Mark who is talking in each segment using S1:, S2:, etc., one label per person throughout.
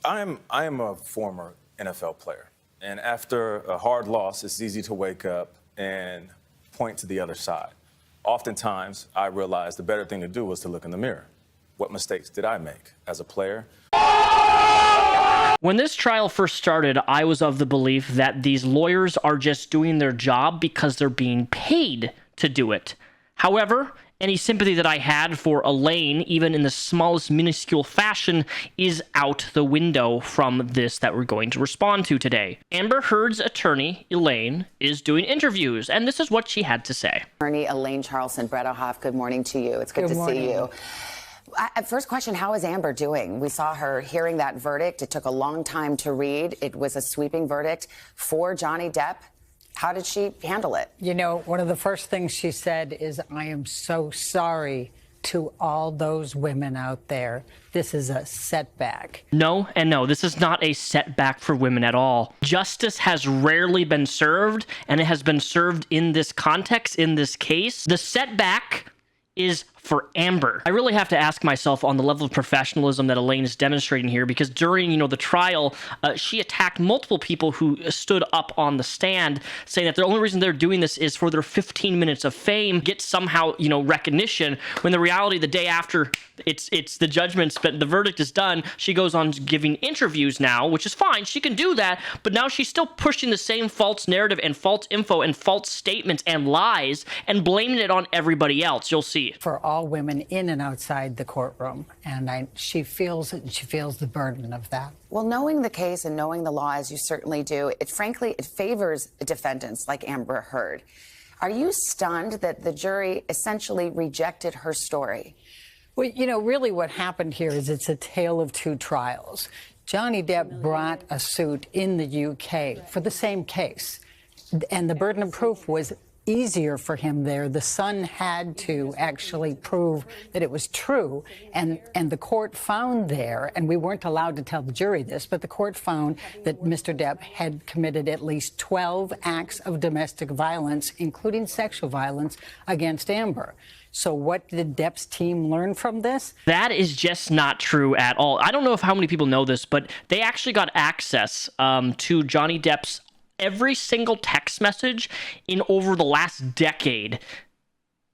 S1: I am a former NFL player, and after a hard loss, it's easy to wake up and point to the other side. Oftentimes, I realized the better thing to do was to look in the mirror. What mistakes did I make as a player?
S2: When this trial first started, I was of the belief that these lawyers are just doing their job because they're being paid to do it. However, any sympathy that I had for Elaine, even in the smallest minuscule fashion, is out the window from this that we're going to respond to today. Amber Heard's attorney, Elaine, is doing interviews, and this is what she had to say.
S3: Attorney Elaine Charlson, Brett Hoff, good morning to you. It's good to see you. First question, how is Amber doing? We saw her hearing that verdict. It took a long time to read. It was a sweeping verdict for Johnny Depp. How did she handle it?
S4: You know, one of the first things she said is, I am so sorry to all those women out there. This is a setback.
S2: No, and no, this is not a setback for women at all. Justice has rarely been served, and it has been served in this context, in this case. The setback is for Amber. I really have to ask myself on the level of professionalism that Elaine is demonstrating here, because during, the trial, she attacked multiple people who stood up on the stand, saying that the only reason they're doing this is for their 15 minutes of fame, get somehow, recognition, when the reality the day after it's the judgment, but the verdict is done, she goes on giving interviews now, which is fine, she can do that, but now she's still pushing the same false narrative and false info and false statements and lies and blaming it on everybody else. You'll see.
S4: For all women in and outside the courtroom, and she feels the burden of that.
S3: Well, knowing the case and knowing the law, as you certainly do, it favors defendants like Amber Heard. Are you stunned that the jury essentially rejected her story?
S4: Well, really what happened here is it's a tale of two trials. Johnny Depp brought a suit in the UK for the same case, and the burden of proof was easier for him there. The son had to actually prove that it was true, and the court found there, and we weren't allowed to tell the jury this, but the court found that Mr. Depp had committed at least 12 acts of domestic violence, including sexual violence, against Amber. So what did Depp's team learn from this?
S2: That is just not true at all. I don't know how many people know this, but they actually got access to Johnny Depp's every single text message in over the last decade.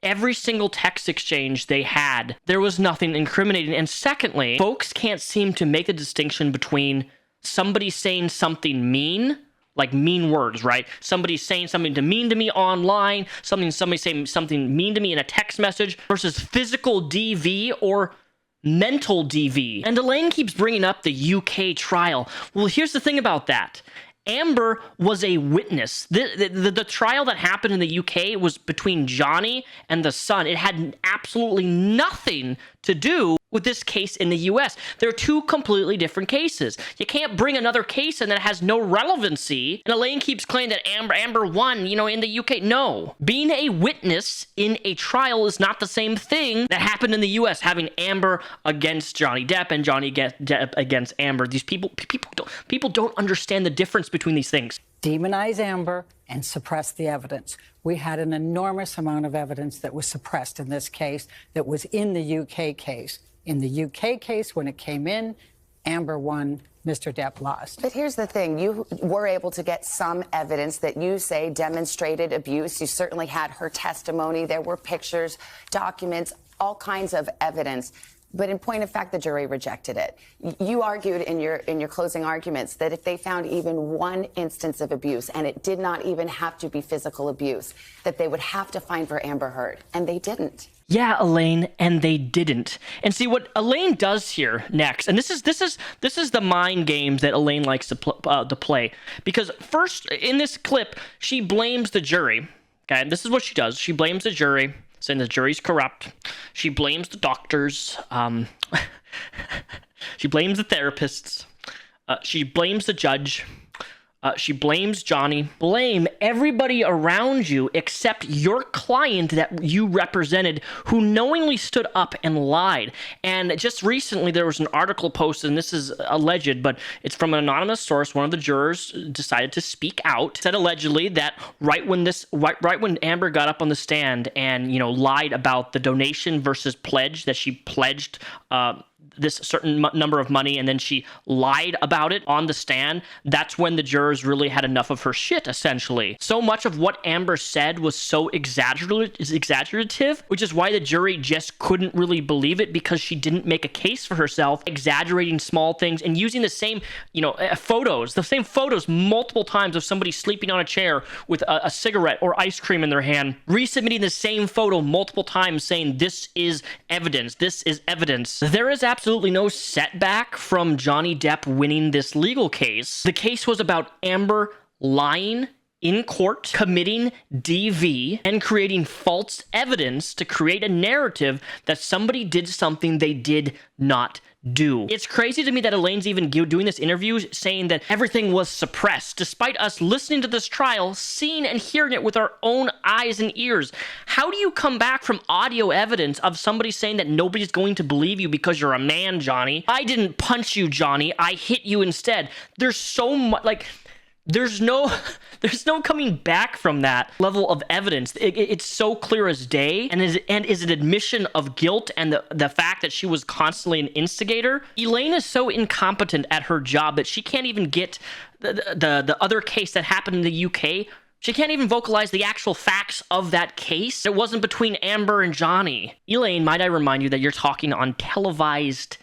S2: Every single text exchange they had, there was nothing incriminating. And secondly, folks can't seem to make a distinction between somebody saying something mean, like mean words, right? Somebody saying something mean to me online, somebody saying something mean to me in a text message, versus physical DV or mental DV. And Elaine keeps bringing up the UK trial. Well, here's the thing about that. Amber was a witness. The trial that happened in the UK was between Johnny and the son. It had absolutely nothing to do with this case in the US. They're two completely different cases. You can't bring another case in that has no relevancy. And Elaine keeps claiming that Amber won, in the UK. No. Being a witness in a trial is not the same thing that happened in the US, having Amber against Johnny Depp and Johnny Depp against Amber. These people don't understand the difference between these things.
S4: Demonize Amber and suppress the evidence. We had an enormous amount of evidence that was suppressed in this case that was in the UK case. In the UK case, when it came in, Amber won, Mr. Depp lost.
S3: But here's the thing. You were able to get some evidence that you say demonstrated abuse. You certainly had her testimony. There were pictures, documents, all kinds of evidence. But in point of fact, the jury rejected it. You argued in your closing arguments that if they found even one instance of abuse, and it did not even have to be physical abuse, that they would have to find for Amber Heard, and they didn't.
S2: Yeah, Elaine, and they didn't. And see what Elaine does here next, and this is the mind games that Elaine likes to play. Because first in this clip, she blames the jury. Okay, and this is what she does. She blames the jury, saying the jury's corrupt. She blames the doctors. She blames the therapists. She blames the judge. She blames Johnny. Blame everybody around you except your client that you represented, who knowingly stood up and lied. And just recently there was an article posted, and this is alleged, but it's from an anonymous source. One of the jurors decided to speak out, said allegedly that right when Amber got up on the stand and lied about the donation versus pledge, that she pledged this certain number of money and then she lied about it on the stand, that's when the jurors really had enough of her shit, essentially. So much of what Amber said was so exaggerative, which is why the jury just couldn't really believe it, because she didn't make a case for herself, exaggerating small things and using the same, the same photos multiple times of somebody sleeping on a chair with a cigarette or ice cream in their hand, resubmitting the same photo multiple times saying this is evidence, this is evidence. There is absolutely no setback from Johnny Depp winning this legal case. The case was about Amber lying in court, committing DV, and creating false evidence to create a narrative that somebody did something they did not do. It's crazy to me that Elaine's even doing this interview saying that everything was suppressed, despite us listening to this trial, seeing and hearing it with our own eyes and ears. How do you come back from audio evidence of somebody saying that nobody's going to believe you because you're a man, Johnny? I didn't punch you, Johnny. I hit you instead. There's so much, there's no coming back from that level of evidence. It's so clear as day, and is an admission of guilt and the fact that she was constantly an instigator. Elaine is so incompetent at her job that she can't even get the other case that happened in the UK. She can't even vocalize the actual facts of that case. It wasn't between Amber and Johnny. Elaine, might I remind you that you're talking on televised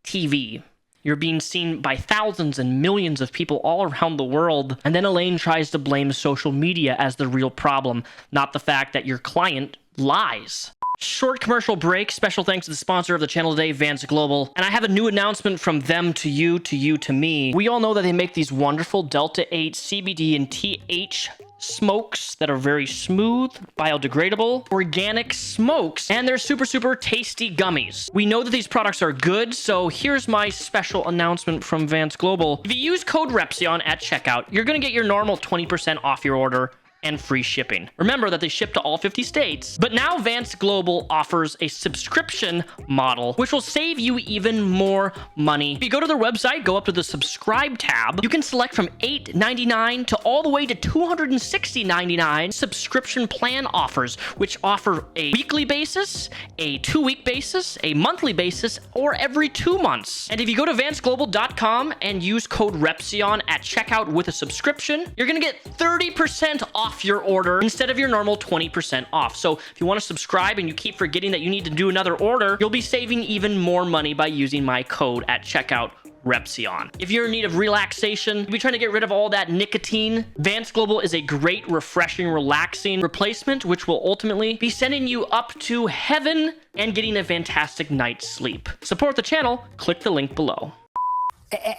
S2: TV. You're being seen by thousands and millions of people all around the world. And then Elaine tries to blame social media as the real problem, not the fact that your client lies. Short commercial break. Special thanks to the sponsor of the channel today, Vance Global. And I have a new announcement from them to you, to me. We all know that they make these wonderful Delta 8 CBD and TH smokes that are very smooth, biodegradable, organic smokes, and they're super, super tasty gummies. We know that these products are good, so here's my special announcement from Vance Global. If you use code Repzion at checkout, you're gonna get your normal 20% off your order and free shipping. Remember that they ship to all 50 states, but now Vance Global offers a subscription model, which will save you even more money. If you go to their website, go up to the subscribe tab, you can select from $8.99 to all the way to $260.99 subscription plan offers, which offer a weekly basis, a 2-week basis, a monthly basis, or every 2 months. And if you go to vanceglobal.com and use code Repzion at checkout with a subscription, you're gonna get 30% off your order instead of your normal 20% off. So if you want to subscribe and you keep forgetting that you need to do another order, you'll be saving even more money by using my code at checkout, Repzion. If you're in need of relaxation, you'll be trying to get rid of all that nicotine, Vance Global is a great, refreshing, relaxing replacement, which will ultimately be sending you up to heaven and getting a fantastic night's sleep. Support the channel, click the link below.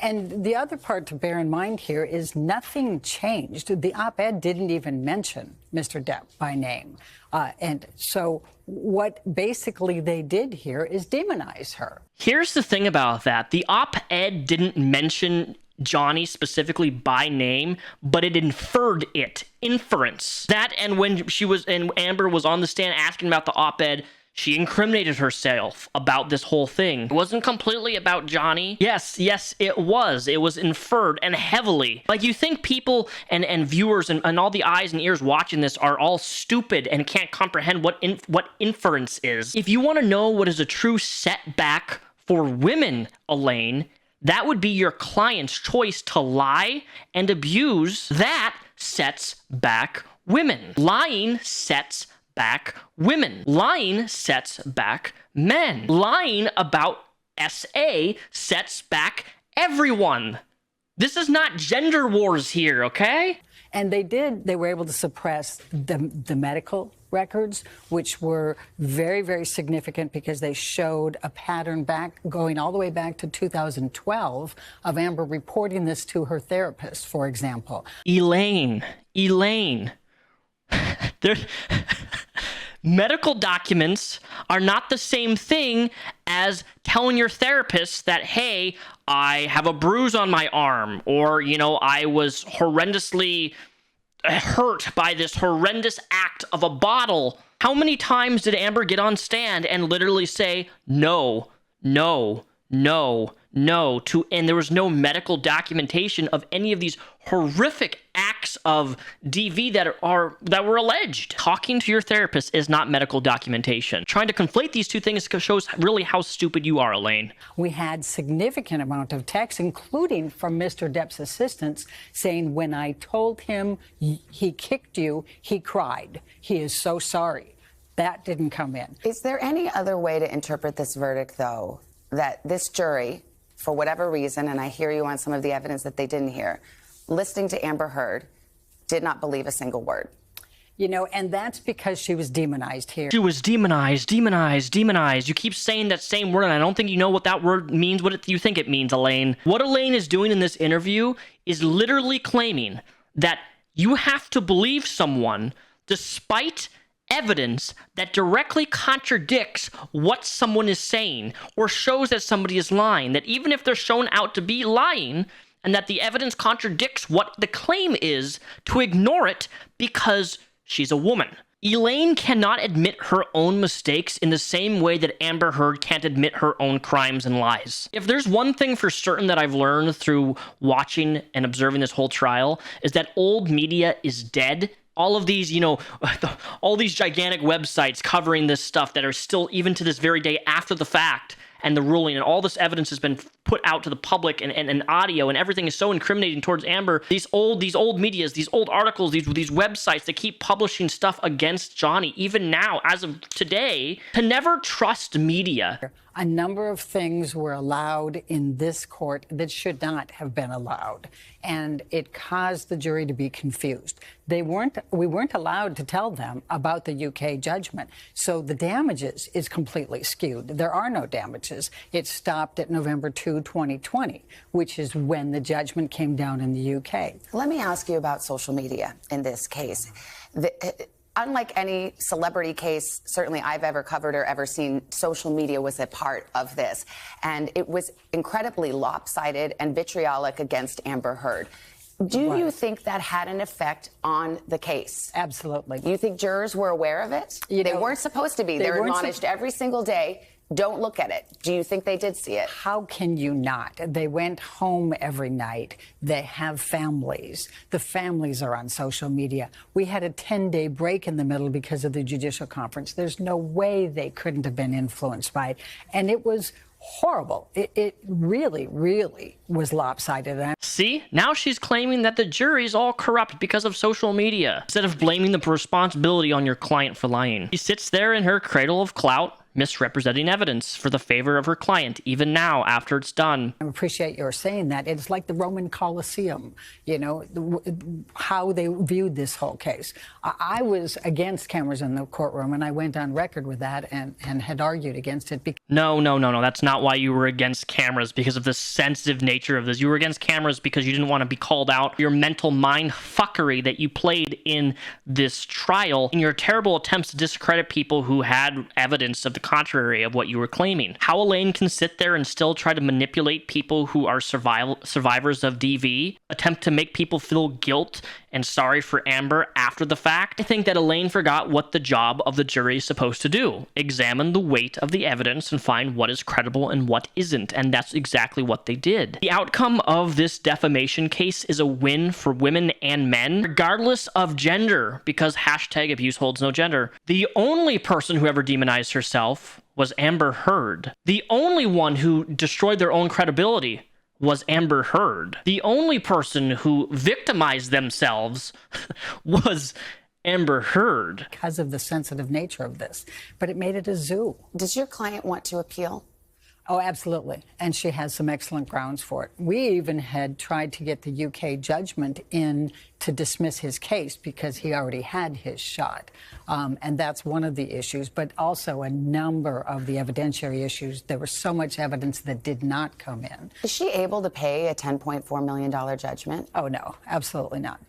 S4: And the other part to bear in mind here is nothing changed. The op-ed didn't even mention Mr. Depp by name. And so what basically they did here is demonize her.
S2: Shere's the thing about that. The op-ed didn't mention Johnny specifically by name, but it inferred it. Inference. That, and when Amber was on the stand asking about the op-ed, she incriminated herself about this whole thing. It wasn't completely about Johnny. Yes, it was. It was inferred, and heavily. Like, you think people and viewers and all the eyes and ears watching this are all stupid and can't comprehend what inference is. If you want to know what is a true setback for women, Elaine, that would be your client's choice to lie and abuse. That sets back women. Lying sets back women. Lying sets back men. Lying about SA sets back everyone. This is not gender wars here, okay?
S4: And they were able to suppress the medical records, which were very, very significant because they showed a pattern going all the way back to 2012 of Amber reporting this to her therapist, for example.
S2: Elaine. Medical documents are not the same thing as telling your therapist that, hey, I have a bruise on my arm, or, I was horrendously hurt by this horrendous act of a bottle. How many times did Amber get on stand and literally say, no, and there was no medical documentation of any of these horrific acts acts of DV that were alleged. Talking to your therapist is not medical documentation. Trying to conflate these two things shows really how stupid you are, Elaine.
S4: We had significant amount of texts, including from Mr. Depp's assistants, saying, when I told him he kicked you, he cried. He is so sorry. That didn't come in.
S3: Is there any other way to interpret this verdict, though, that this jury, for whatever reason, and I hear you on some of the evidence that they didn't hear, listening to Amber Heard, did not believe a single word?
S4: You know, and that's because she was demonized here.
S2: She was demonized. You keep saying that same word, and I don't think you know what that word means, what you think it means, Elaine. What Elaine is doing in this interview is literally claiming that you have to believe someone despite evidence that directly contradicts what someone is saying or shows that somebody is lying, that even if they're shown out to be lying and that the evidence contradicts what the claim is, to ignore it because she's a woman. Elaine cannot admit her own mistakes in the same way that Amber Heard can't admit her own crimes and lies. If there's one thing for certain that I've learned through watching and observing this whole trial, is that old media is dead. All of these, all these gigantic websites covering this stuff that are still, even to this very day after the fact, and the ruling, and all this evidence has been put out to the public, and audio, and everything is so incriminating towards Amber. These old medias, these old articles, these websites that keep publishing stuff against Johnny, even now, as of today, to never trust media.
S4: A number of things were allowed in this court that should not have been allowed, and it caused the jury to be confused. We weren't allowed to tell them about the UK judgment, so the damages is completely skewed. There are no damages. It stopped at November 2, 2020, which is when the judgment came down in the UK.
S3: Let me ask you about social media in this case. Unlike any celebrity case, certainly I've ever covered or ever seen, social media was a part of this. And it was incredibly lopsided and vitriolic against Amber Heard. Do you think that had an effect on the case?
S4: Absolutely.
S3: You think jurors were aware of it? They weren't supposed to be. They're admonished every single day. Don't look at it. Do you think they did see it?
S4: How can you not? They went home every night. They have families. The families are on social media. We had a 10-day break in the middle because of the judicial conference. There's no way they couldn't have been influenced by it. And it was horrible. It really, really was lopsided.
S2: See, now she's claiming that the jury's all corrupt because of social media, instead of blaming the responsibility on your client for lying. She sits there in her cradle of clout, misrepresenting evidence for the favor of her client, even now after it's done.
S4: I appreciate your saying that. It's like the Roman Coliseum, how they viewed this whole case. I was against cameras in the courtroom, and I went on record with that and had argued against it.
S2: No. That's not why you were against cameras, because of the sensitive nature of this. You were against cameras because you didn't want to be called out. Your mental mind fuckery that you played in this trial, in your terrible attempts to discredit people who had evidence of the contrary of what you were claiming. How Elaine can sit there and still try to manipulate people who are survivors of DV, attempt to make people feel guilt and sorry for Amber after the fact. I think that Elaine forgot what the job of the jury is supposed to do. Examine the weight of the evidence and find what is credible and what isn't, and that's exactly what they did. The outcome of this defamation case is a win for women and men, regardless of gender, because #abuse holds no gender. The only person who ever demonized herself was Amber Heard. The only one who destroyed their own credibility was Amber Heard. The only person who victimized themselves was Amber Heard.
S4: Because of the sensitive nature of this. But it made it a zoo.
S3: Does your client want to appeal?
S4: Oh, absolutely. And she has some excellent grounds for it. We even had tried to get the UK judgment in to dismiss his case because he already had his shot. And that's one of the issues, but also a number of the evidentiary issues. There was so much evidence that did not come in.
S3: Is she able to pay a $10.4 million judgment?
S4: Oh, no, absolutely not.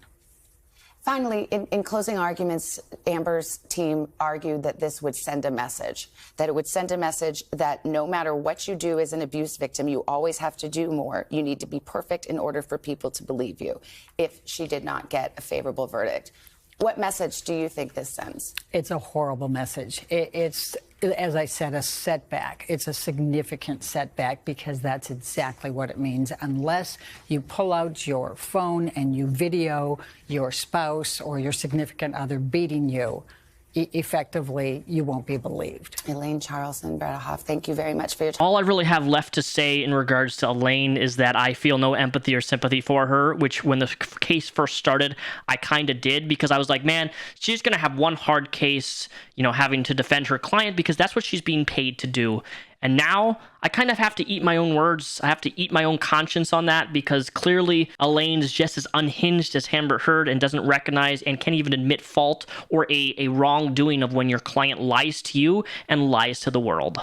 S3: Finally, in closing arguments, Amber's team argued that this would send a message, that it would send a message that no matter what you do as an abuse victim, you always have to do more. You need to be perfect in order for people to believe you, if she did not get a favorable verdict. What message do you think this sends?
S4: It's a horrible message. It's, as I said, a setback. It's a significant setback because that's exactly what it means. Unless you pull out your phone and you video your spouse or your significant other beating you, effectively, you won't be believed.
S3: Elaine Charlson, Bretta Hoff, thank you very much for your time.
S2: All I really have left to say in regards to Elaine is that I feel no empathy or sympathy for her, which when the case first started, I kind of did, because I was like, man, she's going to have one hard case, having to defend her client because that's what she's being paid to do. And now I kind of have to eat my own words. I have to eat my own conscience on that, because clearly Elaine is just as unhinged as Amber Heard and doesn't recognize and can't even admit fault or a wrongdoing of when your client lies to you and lies to the world.